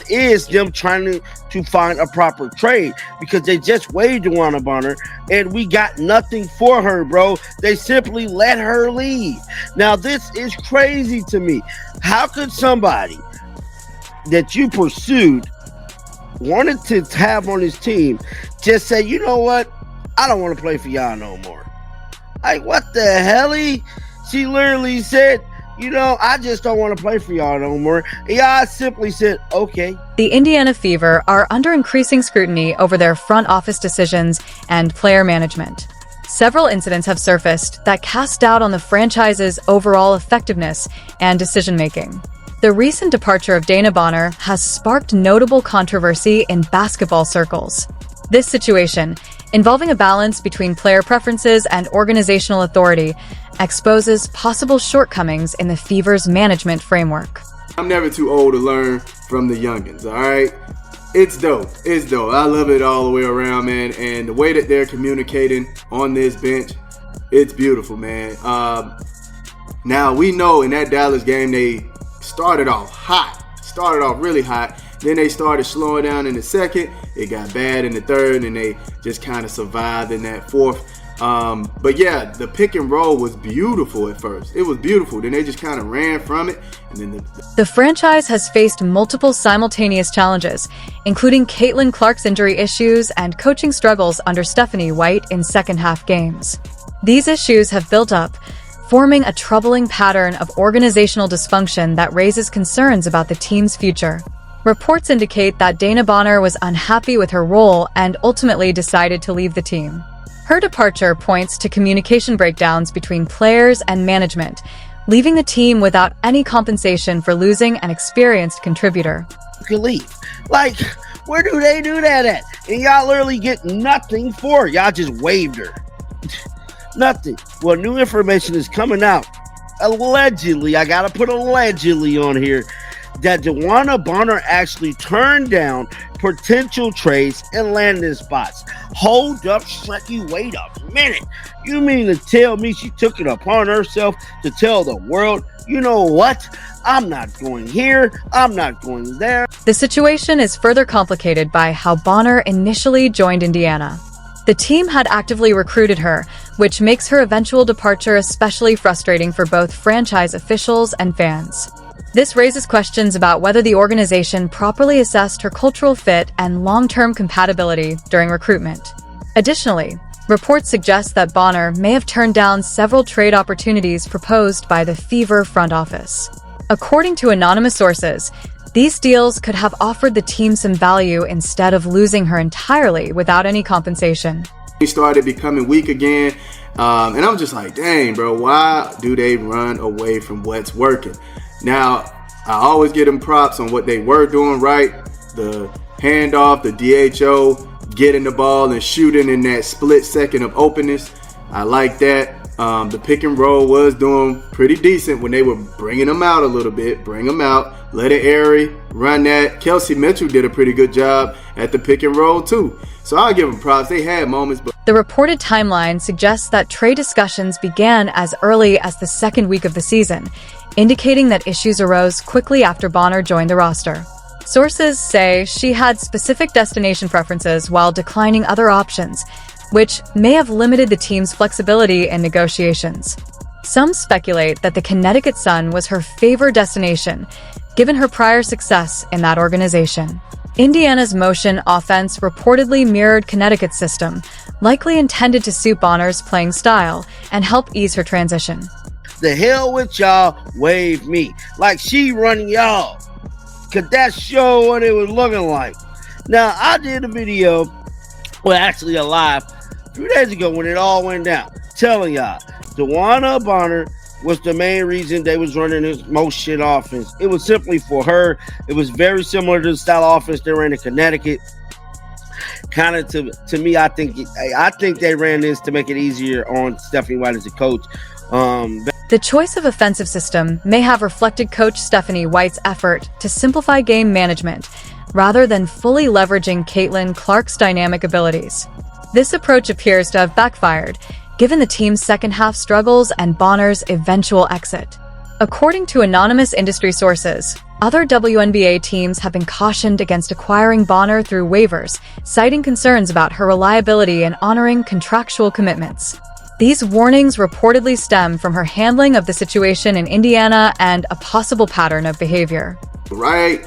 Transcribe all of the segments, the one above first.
is them trying to find a proper trade, because they just waived DeWanna Bonner and we got nothing for her, bro. They simply let her leave. Now, this is crazy to me. How could somebody that you pursued, wanted to have on his team, just say, you know what? I don't want to play for y'all no more. Like, what the hell? She literally said, you know, I just don't want to play for y'all no more. And y'all simply said, okay. The Indiana Fever are under increasing scrutiny over their front office decisions and player management. Several incidents have surfaced that cast doubt on the franchise's overall effectiveness and decision-making. The recent departure of Dana Bonner has sparked notable controversy in basketball circles. This situation, involving a balance between player preferences and organizational authority, exposes possible shortcomings in the Fever's management framework. I'm never too old to learn from the youngins, all right? It's dope. It's dope. I love it all the way around, man. And the way that they're communicating on this bench, it's beautiful, man. Now, we know in that Dallas game, they started off really hot. Then they started slowing down in the second. It got bad in the third, and they just kind of survived in that fourth. But yeah, the pick and roll was beautiful at first. It was beautiful. Then they just kind of ran from it. And then the franchise has faced multiple simultaneous challenges, including Caitlin Clark's injury issues and coaching struggles under Stephanie White in second-half games. These issues have built up, forming a troubling pattern of organizational dysfunction that raises concerns about the team's future. Reports indicate that Dana Bonner was unhappy with her role and ultimately decided to leave the team. Her departure points to communication breakdowns between players and management, leaving the team without any compensation for losing an experienced contributor. You can leave. Like, where do they do that at? And y'all literally get nothing for it. Y'all just waived her. Nothing. Well, new information is coming out. Allegedly, I gotta put allegedly on here, that DeWanna Bonner actually turned down potential trades and landing spots. Hold up, Shucky, wait a minute. You mean to tell me she took it upon herself to tell the world, you know what? I'm not going here, I'm not going there. The situation is further complicated by how Bonner initially joined Indiana. The team had actively recruited her, which makes her eventual departure especially frustrating for both franchise officials and fans. This raises questions about whether the organization properly assessed her cultural fit and long-term compatibility during recruitment. Additionally, reports suggest that Bonner may have turned down several trade opportunities proposed by the Fever front office. According to anonymous sources, these deals could have offered the team some value instead of losing her entirely without any compensation. He started becoming weak again, and I'm just like, dang, bro, why do they run away from what's working? Now, I always give them props on what they were doing right. The handoff, the DHO, getting the ball and shooting in that split second of openness. I like that. The pick and roll was doing pretty decent when they were bringing them out a little bit. Bring them out, let it airy, run that. Kelsey Mitchell did a pretty good job at the pick and roll too. So I'll give them props. They had moments, but the reported timeline suggests that trade discussions began as early as the second week of the season, indicating that issues arose quickly after Bonner joined the roster. Sources say she had specific destination preferences while declining other options, which may have limited the team's flexibility in negotiations. Some speculate that the Connecticut Sun was her favored destination, given her prior success in that organization. Indiana's motion offense reportedly mirrored Connecticut's system, likely intended to suit Bonner's playing style and help ease her transition. The hell with y'all, wave me. Like she running y'all. Cause that show what it was looking like. Now, I did a video, well actually a live, 3 days ago when it all went down, telling y'all, DeWanna Bonner was the main reason they was running this motion offense. It was simply for her. It was very similar to the style of offense they ran in Connecticut. Kind of to me, I think they ran this to make it easier on Stephanie White as a coach. The choice of offensive system may have reflected Coach Stephanie White's effort to simplify game management, rather than fully leveraging Caitlin Clark's dynamic abilities. This approach appears to have backfired, given the team's second-half struggles and Bonner's eventual exit. According to anonymous industry sources, Other WNBA teams have been cautioned against acquiring Bonner through waivers, citing concerns about her reliability and honoring contractual commitments. These warnings reportedly stem from her handling of the situation in Indiana and a possible pattern of behavior. Right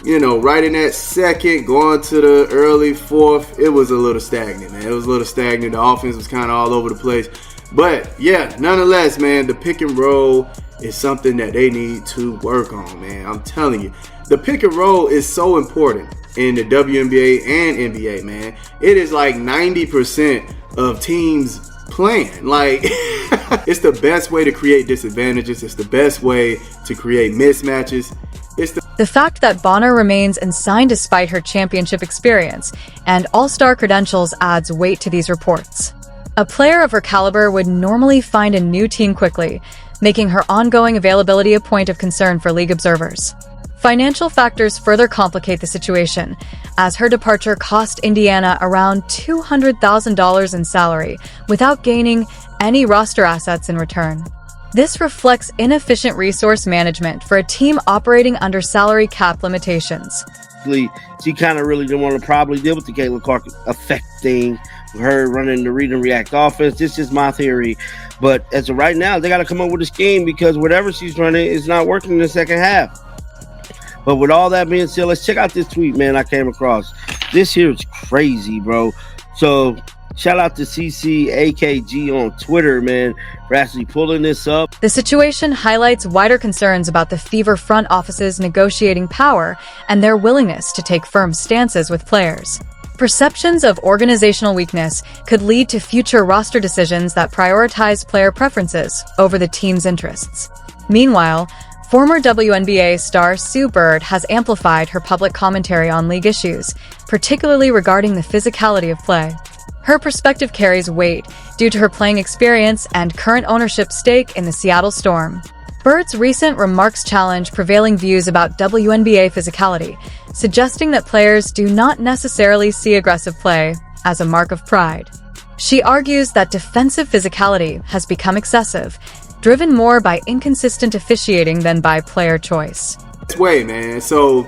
in that second, going to the early fourth, it was a little stagnant, man. It was a little stagnant. The offense was kind of all over the place. But, yeah, nonetheless, man, the pick and roll is something that they need to work on, man. I'm telling you. The pick and roll is so important in the WNBA and NBA, man. It is like 90% of teams playing. Like, it's the best way to create disadvantages. It's the best way to create mismatches. The fact that Bonner remains unsigned despite her championship experience and all-star credentials adds weight to these reports. A player of her caliber would normally find a new team quickly, making her ongoing availability a point of concern for league observers. Financial factors further complicate the situation, as her departure cost Indiana around $200,000 in salary without gaining any roster assets in return. This reflects inefficient resource management for a team operating under salary cap limitations. She kind of really didn't want to probably deal with the Caitlin Clark effect thing, her running the read and react offense. This is my theory. But as of right now, they got to come up with a scheme because whatever she's running is not working in the second half. But with all that being said, let's check out this tweet, man, I came across. This here is crazy, bro. So shout out to CCAKG on Twitter, man, for actually pulling this up. The situation highlights wider concerns about the Fever front office's negotiating power and their willingness to take firm stances with players. Perceptions of organizational weakness could lead to future roster decisions that prioritize player preferences over the team's interests. Meanwhile, former WNBA star Sue Bird has amplified her public commentary on league issues, particularly regarding the physicality of play. Her perspective carries weight due to her playing experience and current ownership stake in the Seattle Storm. Bird's recent remarks challenge prevailing views about WNBA physicality, suggesting that players do not necessarily see aggressive play as a mark of pride. She argues that defensive physicality has become excessive, driven more by inconsistent officiating than by player choice. Way, man. So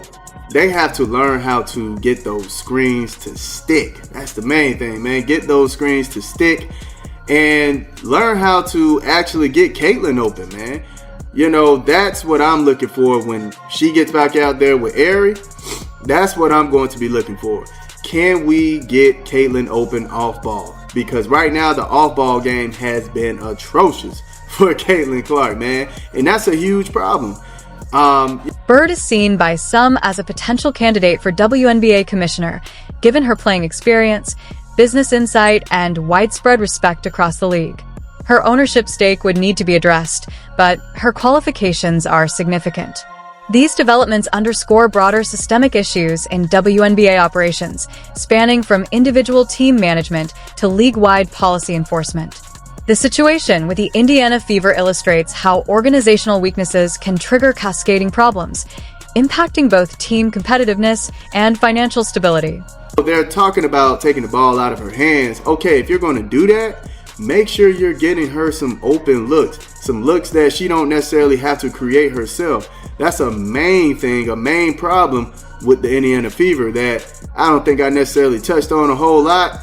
they have to learn how to get those screens to stick. That's the main thing, man. Get those screens to stick and learn how to actually get Caitlin open, man. That's what I'm looking for when she gets back out there with Aerie. That's what I'm going to be looking for. Can we get Caitlin open off ball? Because right now the off ball game has been atrocious for Caitlin Clark, man. And that's a huge problem. Bird is seen by some as a potential candidate for WNBA commissioner, given her playing experience, business insight, and widespread respect across the league. Her ownership stake would need to be addressed, but her qualifications are significant. These developments underscore broader systemic issues in WNBA operations, spanning from individual team management to league-wide policy enforcement. The situation with the Indiana Fever illustrates how organizational weaknesses can trigger cascading problems, impacting both team competitiveness and financial stability. They're talking about taking the ball out of her hands. Okay, if you're going to do that, make sure you're getting her some open looks, some looks that she don't necessarily have to create herself. That's a main thing, a main problem with the Indiana Fever that I don't think I necessarily touched on a whole lot.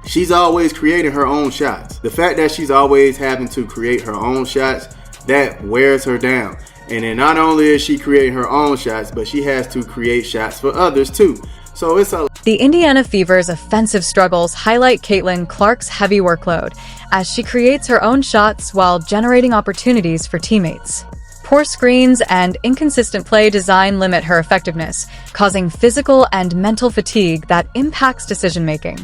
She's always creating her own shots. The fact that she's always having to create her own shots, that wears her down. And then not only is she creating her own shots, but she has to create shots for others too. So it's a The Indiana Fever's offensive struggles highlight Caitlin Clark's heavy workload as she creates her own shots while generating opportunities for teammates. Poor screens and inconsistent play design limit her effectiveness, causing physical and mental fatigue that impacts decision-making.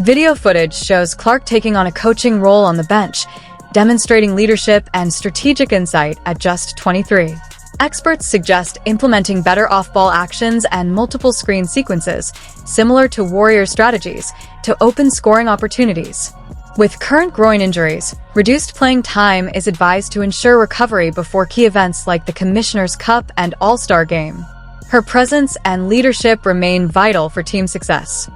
Video footage shows Clark taking on a coaching role on the bench, demonstrating leadership and strategic insight at just 23. Experts suggest implementing better off-ball actions and multiple screen sequences, similar to Warrior strategies, to open scoring opportunities. With current groin injuries, reduced playing time is advised to ensure recovery before key events like the Commissioner's Cup and All-Star Game. Her presence and leadership remain vital for team success.